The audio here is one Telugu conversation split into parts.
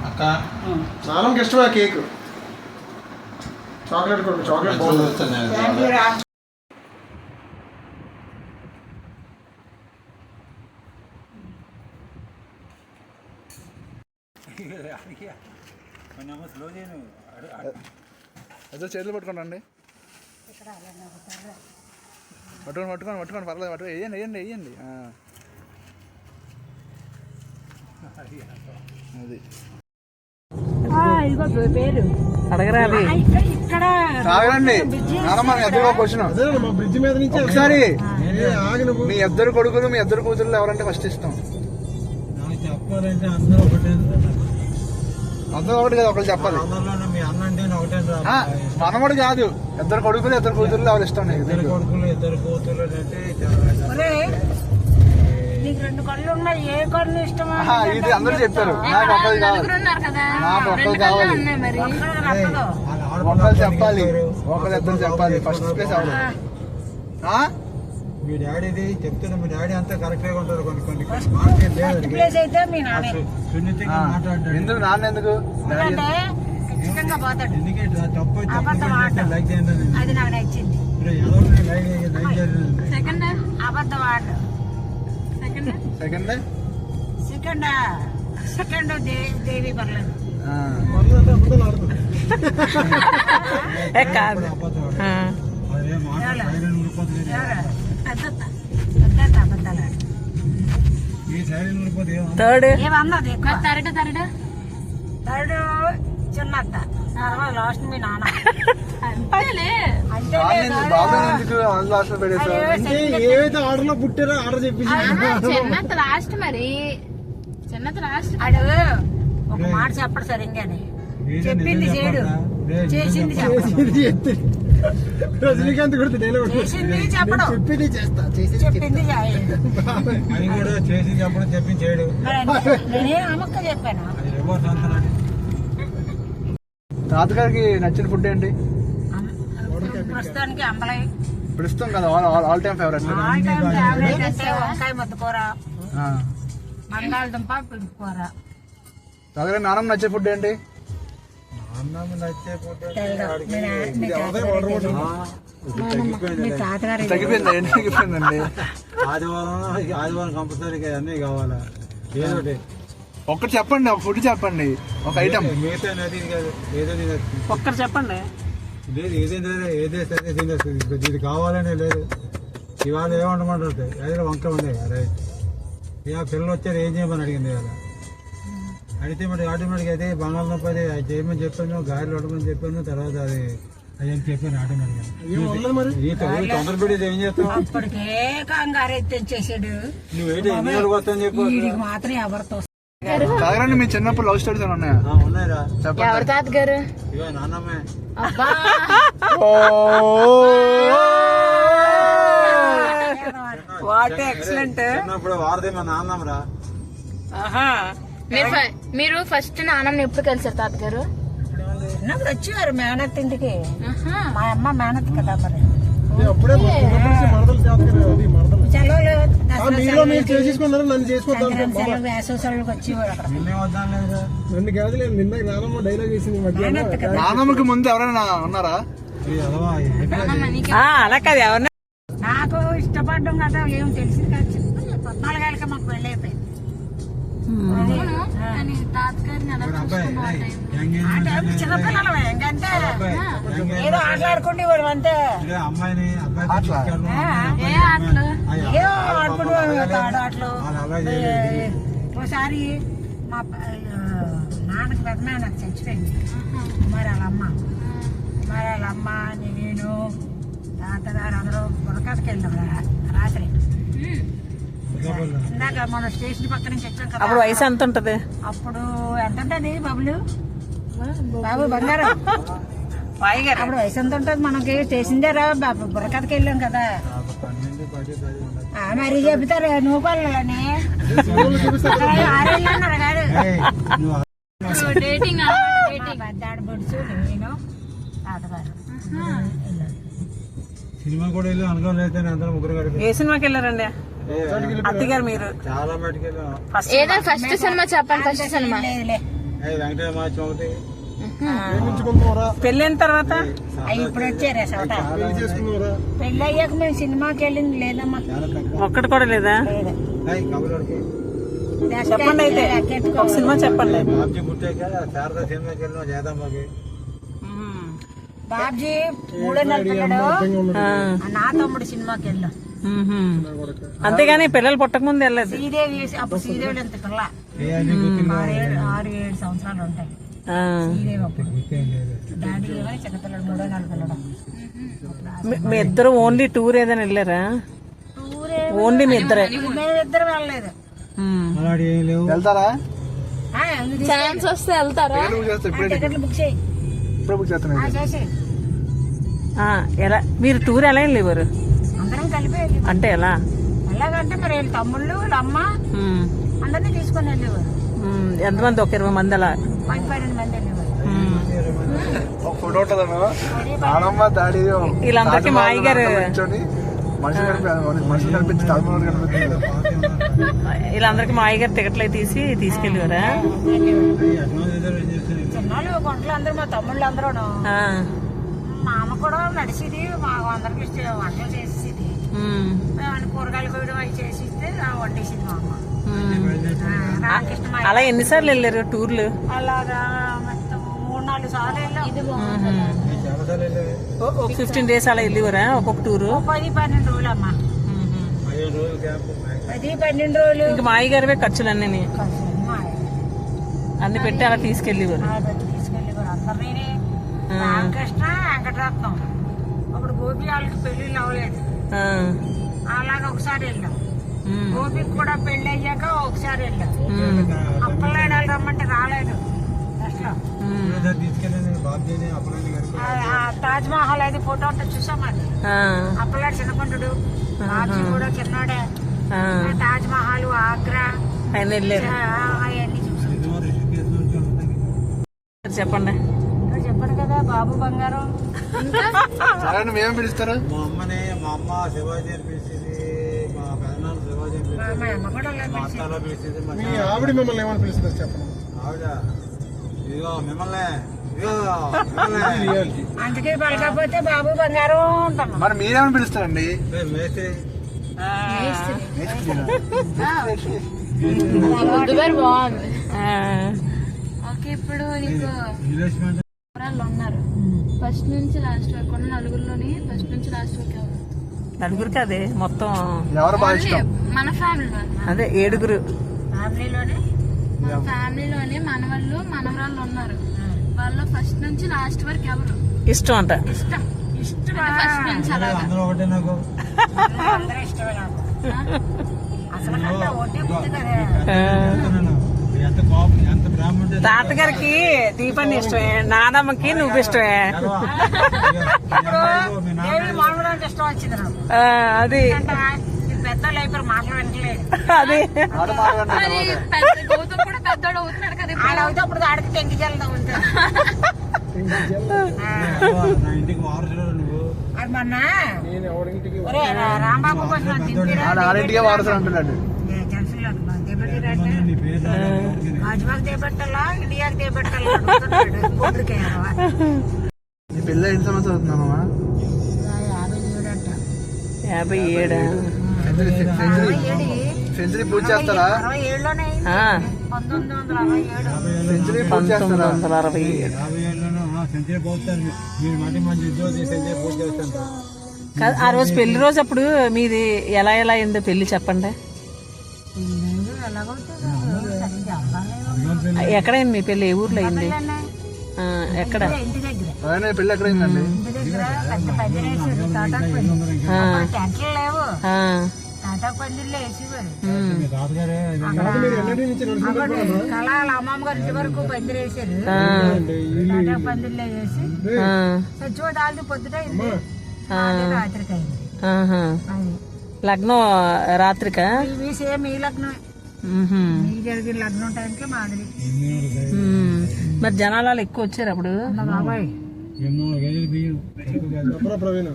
అక్క నాన్నకి ఇష్టమా కేక్ చాక్లెట్ కొడు చాక్లెట్ ఏదో చేతులు పట్టుకోండి పట్టుకోండి పర్లేదు పట్టుకో వేయండి అది పేరు అడగరా తాగండి బ్రిడ్జ్ మీద నుంచి ఒకసారి మీ ఇద్దరు కొడుకులు మీ ఇద్దరు కూతురు ఎవరంటే ఫస్ట్ ఇష్టం చెప్పాలంటే అందరూ ఒకటే అందరూ ఒకటి కదా ఒకరు చెప్పాలి మీ అన్న అంటే ఒకటే మనమడు కాదు ఇద్దరు కొడుకులు ఇద్దరు కూతురు ఎవరు ఇష్టం ఇద్దరు కొడుకులు ఇద్దరు కూతురు అంటే నీకు 2 కళ్ళు ఉన్నాయి ఏ కళ్ళు ఇష్టమా ఇది అందరూ చెప్పారు నాకు ఒక్కది కావాలి నాకు ఒక్కది కావాలి ఒకరు చెప్పాలి ఒకరు ఇద్దరు చెప్పాలి ఫస్ట్ ప్లేస్ అవ్వదు మీ డాడీది చెప్తున్నా మీ డాడీ అంతా కరెక్ట్ గా ఉంటారు కొన్ని సున్నితంగా మాట్లాడారు ఎందుకు నాన్న ఎందుకు లైక్ చేయండి సెకండ్ దేవి పర్లేదు థర్డ్ చిన్నత్త లాస్ట్ మీ నాన్న ఏవైతే ఆర్డర్ లో పుట్టారో ఆర్డర్ చెప్పింది లాస్ట్ మరి చిన్నత లాస్ట్ అడు ఒక మాట చెప్పడు సరిగ్గానే చెప్పింది చేయడు చేసింది రజనీకాంత్ కూడా చేసింది చెప్పడం చెప్పింది చేస్తా చెప్పింది అది కూడా చేసి చెప్పడం చెప్పింది చేయడు నేనే అమ్మక్క చెప్పాను తాతగారికి నచ్చిన ఫుడ్ ఏంటి ప్రస్తుతానికి అంబలై ఇప్పుడు ఇస్తాం కదా ఆల్ టైమ్ ఫేవరెట్ అంటే వంకాయ ముద్దకూర బంగాళదుంప కూర తాతగారి నాన్నమ్మ నచ్చే ఫుడ్ ఏంటి తగ్గిపోయిందండి ఆదివారం కంపల్సరీ అన్నీ కావాలా ఏదోటి ఒక్కటి చెప్పండి ఒక ఫుడ్ చెప్పండి ఒక ఐటమ్ మిగతా నది ఏదో ఒక్కరు చెప్పండి లేదు ఏదైతే తినేస్తుంది ఇది కావాలనే లేదు ఇవాళ ఏమంటమంటే ఏదో వంక ఉంది రైట్ ఇక పిల్లలు వచ్చారు ఏం చేయమని అడిగింది ఇవాళ అడిగితే మరి ఆటోమేటిక్ అయితే బంగాళదుంప అది చేయమని చెప్పాను గారెలు అడగమని చెప్పాను తర్వాత అది అదేం చెప్పాను ఆటోమేటిక్గా తొందరపడేది ఏం చేస్తావు అప్పటికే కంగారు తెచ్చేసాడు నువ్వేంటి ఎన్ని రోజులు వస్తావు చెప్పు మాత్రం ఎవరితో తాగరండి మీ చిన్నప్పుడు లవ్ స్టోరీస్ ఏమైనా ఉన్నాయా ఉన్నాయిరా ఎవరు తాతగారు ఇవో నాన్నమ్మే వాట్ ఎక్సలెంట్ చిన్నప్పుడు వారదే మా నాన్నమ్మరా మీరు ఫస్ట్ నాన్నమ్మ ఎప్పుడు కలిసారు తాతగారు చిన్నప్పుడు వచ్చేవారు మేనత్ ఇంటికి మా అమ్మ మేనత్ కదా మరి వేసవికి వచ్చేవారు అక్కడ నాన్నమ్మకి ముందు ఎవరైనా ఉన్నారా అలా కాదు ఎవరు నాకు ఇష్టపడడం కదా ఏం తెలిసింది కాదు 14 ఏళ్ళకి మాకు పెళ్ళి అయిపోయింది చిన్నపిల్లలు ఎంకంటే ఏదో ఆటలాడుకుంటే వాడు అంతే ఏదో ఆడుకుంటూ ఆటలు ఒకసారి మా నాన్నకి పెద్ద నాకు చచ్చిపోయింది మరి వాళ్ళ అమ్మ నేను తాతగారు అందరూ బుడకాతకి వెళ్ళాం రాత్రి ఇందాక మన స్టేషన్ పక్క నుంచి వచ్చాం కదా. అప్పుడు వయసు ఎంత ఉంటది? అప్పుడు ఎంత ఉంటది బాబులు బాబు బంగారం అప్పుడు వయసు ఎంత ఉంటది మనకి స్టేషన్ దగ్గర బుర్రకథకి వెళ్ళాం కదా. మరి చెబుతారు నువ్వు కొలని 6 ఏళ్ళు అన్నారు కాదు. పెద్దాడు బొడుచు నేను తాతగారు సినిమా కూడా వెళ్ళి అనుకోలేదు అందరం ముగ్గురు కలిపి ఏ సినిమాకి వెళ్ళారండి అత్తగారు మీరు? చాలా మటుకు వెళ్ళాం. ఏదో ఫస్ట్ సినిమా చెప్పండి. ఫస్ట్ సినిమా లేదులే వెంకటేశ్వర మార్చి ఒకటి పెళ్ళైన తర్వాత అవి ఇప్పుడు వచ్చారా చోట పెళ్ళి అయ్యాక మేము సినిమాకి వెళ్ళింది లేదమ్మా. ఒక్కటి కూడా లేదా? లేదు. కబుర్కి చెప్పండి అయితే ఒక సినిమా చెప్పండి. బాబ్జీ పుట్టాక శారదా సినిమాకి వెళ్ళినాం జయదమ్మకి. బాబ్జీ 3 నెలల పిల్లడు నా తమ్ముడు సినిమాకి వెళ్ళాం. అంతేగాని పిల్లలు పుట్టక ముందు వెళ్ళలేదు. శ్రీదేవి అప్పుడు శ్రీదేవి ఎంత పిల్ల ఏ అన్ని గుర్తులు 6-7 సంవత్సరాలు ఉంటాయి శ్రీదేవి అప్పుడు. డాడీ ఏమో చిన్నపిల్లడు 3 నెలల పిల్లడు. మీ ఇద్దరు ఓన్లీ టూర్ ఏదైనా వెళ్ళారా? ఊరే ఓన్లీ మీ ఇద్దరే? మేమిద్దరం వెళ్ళలేదు. అలాంటి ఏం లేవు. వెళ్తారా? ఛాన్స్ వస్తే వెళ్తారా? టికెట్లు బుక్ చేయి. ఇప్పుడు బుక్ చేస్తున్నాను. చేసి ఎలా మీరు టూర్ ఎలా వెళ్ళేవారు? అందరం కలిపి వెళ్ళి అంటే ఎలా? ఎలాగంటే మరి వీళ్ళ తమ్ముళ్ళు వీళ్ళ అమ్మ ఉమ్, అందరినీ తీసుకొని వెళ్ళేవారు. ఎంతమంది? ఒక 20 మంది అలా? 12 మంది వెళ్ళేవారు. ఒక ఫోటో ఉంటుందమ్మా, నానమ్మ డాడీ వీళ్ళందరికీ మా అయ్యగారు మనుషులు కనిపించి తాజ్మహల్ కనిపిస్తుంది. వీళ్ళందరికీ మా అయ్యగారు టికెట్లు అవి తీసి తీసుకెళ్ళేవారా? చిన్నాళ్ళు గుంటలు అందరూ మా తమ్ముళ్ళు అందరూ ఆ, మా అమ్మ కూడా నడిచేది. మా అందరికి వంటలు చేసేది. ఉమ్, మేము కూరగాయలు కోయడం అవి చేసి ఇస్తే వండేసింది మా అమ్మ. ఉమ్. రామకృష్ణ మా అలా ఎన్నిసార్లు వెళ్ళారు టూర్లు? అలాగా మొత్తం 3-4 సార్లు వెళ్ళాం. చాలా సార్లు వెళ్ళేవి. ఒక 15 days అలా వెళ్ళేవారా ఒక్కొక్క టూరు? 10-12 రోజులు అమ్మా. 15 రోజులు క్యాంప్. 10-12 రోజులు ఇంక మా అయ్యగారివే ఖర్చులన్నీ అన్ని పెట్టి అలా తీసుకెళ్ళేవారు. తీసుకెళ్ళి కూడా అందరినీ రామకృష్ణ వెంకటరత్నం అప్పుడు గోపి వాళ్ళకి పెళ్లిళ్ళు అవ్వలేదు. ఆ, అలాగే ఒకసారి వెళ్ళాం. ఉమ్, గోపికి కూడా పెళ్లి అయ్యాక ఒకసారి వెళ్ళాం. ఉమ్, అప్పలనాయుడు వాళ్ళు రమ్మంటే రాలేదు అసలు. ఉమ్. తీసుకెళ్ళండి బాబ్జీని అప్పుడని కలిపి. తాజ్ మహల్ అది ఫోటో అంటే చూసాం. అది ఆ, అప్పలనాయుడు చిన్నకుంటుడు, బాబ్జీ కూడా చిన్నోడే. ఆ, తాజ్ మహల్, ఆగ్రా ఆయన వెళ్ళారు. అవన్నీ చూసాం. చెప్పండి. ఇక్కడ చెప్పాను కదా బాబు బంగారం. సరే మేమేం పిలుస్తారు? మా అమ్మని మా అమ్మ శివాజీ అని పిలిచింది, మా పెదనాన్న శివాజీ అని మా పిలిచింది, అమ్మ కూడా అలా మా పిలిచేది. అత్త అలా పిలిచింది, మా మీ చిన్న ఆవిడ మిమ్మల్ని ఏమని పిలుస్తారు చెప్పండి. ఆవిడ ఇదిగో మిమ్మల్ని ఇదిగో మిమ్మల్ని అందుకే పలకపోతే బాబు బంగారం ఉంటాను. మరి మీరేమని పిలుస్తారండి? మేస్త్రి ముందు పేరు బాగుంది. ఆ, ఓకే, ఇప్పుడు నీకు ఇన్వెస్ట్మెంట్ ఎవరాళ్ళు ఉన్నారు ఫస్ట్ నుంచి లాస్ట్ వరకు ఉన్న నలుగురిలోని ఫస్ట్ నుంచి లాస్ట్ వరకు ఎవరు? నలుగురికి అదే మొత్తం ఎవరు బాగా ఇష్టం? మన ఫ్యామిలీలో అదే 7 ఫ్యామిలీలోనే మన ఫ్యామిలీలోనే మనవాళ్ళు మనవరాళ్ళు ఉన్నారు. వాళ్ళు ఫస్ట్ నుంచి లాస్ట్ వరకు ఎవరు ఇష్టం అంట. ఇష్టం. ఇష్టం ఫస్ట్ నుంచి అలాగా అందరూ ఒకటే నాకు. అందరూ ఇష్టమే నాకు. అసలు కంటే ఒకటే బుద్ధి కదా. చెప్తున్నాను. ఎంత కోపం ఎంత ప్రేమ ఉంటే తాతగారికి దీపాన్ని ఇష్టమే, నానమ్మకి నువ్వు ఇష్టమే. దేవి మామూలు అంటే ఇష్టం వచ్చింది నాకు. ఆ, అది అంటే ఈ పెద్దోళ్ళు అయిపోయారు, మాటలు వింటలేదు. అది మరి పెద్ద గౌతమ్ కూడా పెద్దోడు అవుతున్నాడు కదా ఇప్పుడు. ఆడ అవుతే అప్పుడు ఆడికి టెంకి వెళ్దాం ఉంటుంది. నా ఇంటికి వారసుడు నువ్వు. అది మొన్న నేను ఎవరింటికి ఒరే రాంబాబు కోసం ఆడింటికే వారసులు అంటున్నాడు. నీ పేరు రాలేదు. రాజుబాగ్ దేబెట్టాలా ఇండియాకి దేబెట్టాలా అడుగుతున్నాడు. పొద్దుకేయాలా? నీ పిల్ల ఎన్ని సంవత్సరాలు అవుతున్నామా? 57 అంట. 57. సెంచరీ పూజ చేస్తారా? 67లోనే ఆ, 1967. సెంచరీ పూజ చేస్తారా? 1967. 50 ఏళ్ళలోనూ సెంచరీ పోతారు. మీరు మంచి ఉద్యోగం సెంచరీ పూజ చేస్తాను. కాదు, ఆ రోజు పెళ్లి రోజు అప్పుడు మీది ఎలా ఎలా అయిందో పెళ్లి చెప్పండి. ఎక్కడైంది మీ పెళ్లి? ఏ ఊర్లో అయింది? ఆ, ఎక్కడ? ఇంటి దగ్గర ఆయన పెళ్ళి ఎక్కడైందండి? ఇంటి దగ్గర పెద్ద పందిరేసారు. తాటాకు పందిరి. ఆ, అప్పుడు టెంట్లు లేవు. ఆ, తాటాకు పందిరిలో వేసేవారు. ఉమ్, రాజుగారే కళాల అమ్మమ్మ గారి ఇంటి వరకు పందిరేసారు. ఆ, తాటాకు పందిరిలో వేసి ఆ, సచివదాలు పొద్దుట అయింది. మాది రాత్రికి అయింది. ఆహా. అది లగ్నం రాత్రికా? ఇవి సేమ్ ఈ లగ్నం. ఉహుం. ఈ జరిగిన లగ్నం టైంకి మాదిరి. ఉమ్. మరి జనాలు ఎక్కువ వచ్చారు అప్పుడు? బాబాయ్ ఎన్నో కేజీలు బియ్యం ప్రవీణ్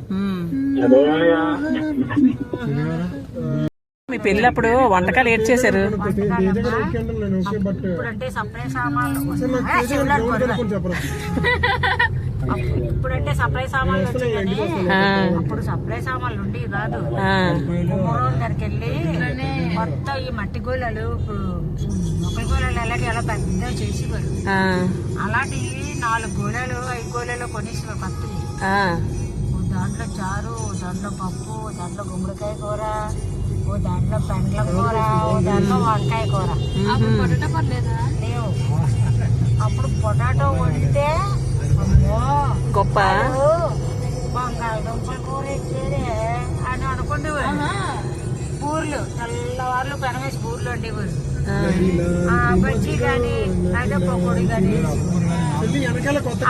మీ పెళ్ళప్పుడు వంటకాలు ఏడ్ చేశారు? ఇప్పుడంటే సప్లై సామాన్లు ఇప్పుడంటే సప్లై సామాన్లు వచ్చిందని అప్పుడు సప్లై సామాన్లు ఉండి కాదు. కుమ్మరోళ్ళ దగ్గరికి వెళ్ళి మొత్తం ఈ మట్టి గోళాలు ఇప్పుడు మొక్కల గోళాలు ఎలాంటి ఎలా పెద్దగా చేసేవారు. అలాంటివి 4 గోళాలు 5 గోళాలు కొనేసేవారు కొత్తవి. ఓ దాంట్లో చారు, ఓ దాంట్లో పప్పు, ఓ దాంట్లో గుమ్మడికాయ కూర, ఓ దాంట్లో పెండ్ల కూర, ఓ దాంట్లో వంకాయ కూర. అప్పుడు పొటాటో పర్లేదా? లేవు. అప్పుడు పొటాటో వండితే అమ్మో గొప్ప. బంగాళదుంపల కూర ఇచ్చేదే అని అనుకుంటేవారు. బూర్లు తెల్లవారులు పెనవేసి బూర్లు వండేవారు. బజ్జీ కానీ అయితే పకోడీ కానీ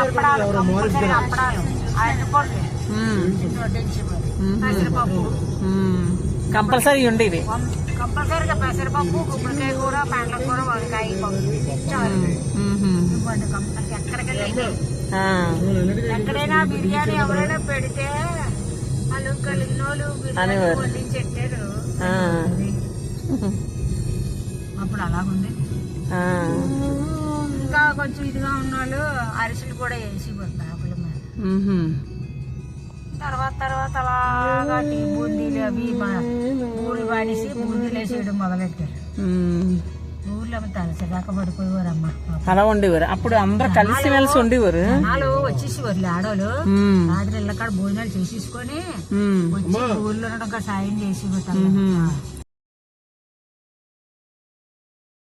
అప్పడాలు అరటిపండు వడ్డించేవారు. పెసరపప్పు కంపల్సరీ ఉండేవి. కంపల్సరీగా పెసరపప్పు, గుమ్మడికాయ కూర, పండ్ల కూర, వంకాయ పప్పు చాలు. ఎక్కడికి వెళ్ళి ఎక్కడైనా బిర్యానీ ఎవరైనా పెడితే వాళ్ళు కలిగినోళ్ళు బిర్యానీ వండించి పెట్టారు. అప్పుడు అలాగుంది. ఇంకా కొంచెం ఇదిగా ఉన్నవాళ్ళు అరిసెలు కూడా వేసి ఆకుల మీద. తర్వాత అలాగా టీ బూందీలు అవి ఊళ్ళు వాడేసి బూందీలు వేసేయడం మొదలెట్టారు. ఊర్లో తలసదాకా పడిపోయేవారు అమ్మ. అలా ఉండేవారు. అప్పుడు అందరు కలిసి మెలిసి ఉండేవారు. జనాలు వచ్చేసేవారు. ఆడవాళ్ళు రాత్రి ఇళ్ళకాడ భోజనాలు చేసేసుకొని వచ్చి ఊర్లో ఉండడం సాయం చేసి